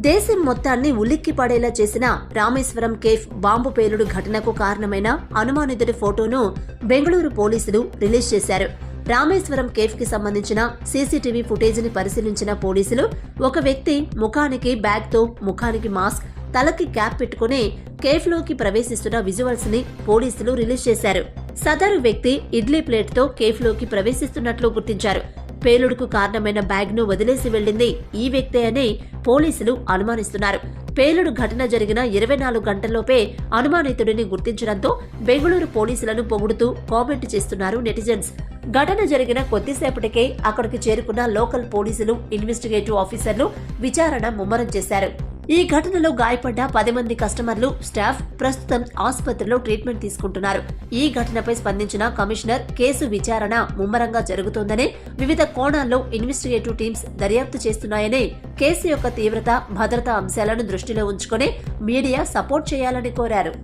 దేశం మొత్తాన్ని ఉలిక్కి పడేలా చేసిన రామేశ్వరం కేఫ్ బాంబు పేలుడు ఘటనకు కారణమైన అనుమానితుడి ఫోటోను బెంగళూరు పోలీసులు రిలీజ్ చేశారు. రామేశ్వరం కేఫ్ కి సంబంధించిన సీసీటీవీ ఫుటేజీని పరిశీలించిన పోలీసులు ఒక వ్యక్తి ముఖానికి బ్యాగ్తో, ముఖానికి మాస్క్, తలకి క్యాప్ పెట్టుకుని కేఫ్ లోకి ప్రవేశిస్తున్న విజువల్స్ ని పోలీసులు రిలీజ్ చేశారు. సదరు వ్యక్తి ఇడ్లీ ప్లేట్ తో కేఫ్ లోకి ప్రవేశిస్తున్నట్లు గుర్తించారు. పేలుడుకు కారణమైన బ్యాగ్ ను వదిలేసి వెళ్లింది ఈ వ్యక్తే అని పోలీసులు అనుమానిస్తున్నారు. పేలుడు ఘటన జరిగిన 24 గంటల్లోపే అనుమానితుడిని గుర్తించడంతో బెంగళూరు పోలీసులను పొగుడుతూ కామెంట్ చేస్తున్నారు నెటిజన్స్. ఘటన జరిగిన కొద్దిసేపటికే అక్కడికి చేరుకున్న లోకల్ పోలీసులు, ఇన్వెస్టిగేటివ్ ఆఫీసర్లు విచారణ ముమ్మరం చేశారు. ఈ ఘటనలో గాయపడ్డ 10 మంది కస్టమర్లు, స్టాఫ్ ప్రస్తుతం ఆసుపత్రిలో ట్రీట్మెంట్ తీసుకుంటున్నారు. ఈ ఘటనపై స్పందించిన కమిషనర్ కేసు విచారణ ముమ్మరంగా జరుగుతోందని, వివిధ కోణాల్లో ఇన్వెస్టిగేటివ్ టీమ్స్ దర్యాప్తు చేస్తున్నాయని, కేసు యొక్క తీవ్రత, భద్రతా అంశాలను దృష్టిలో ఉంచుకుని మీడియా సపోర్ట్ చేయాలని కోరారు.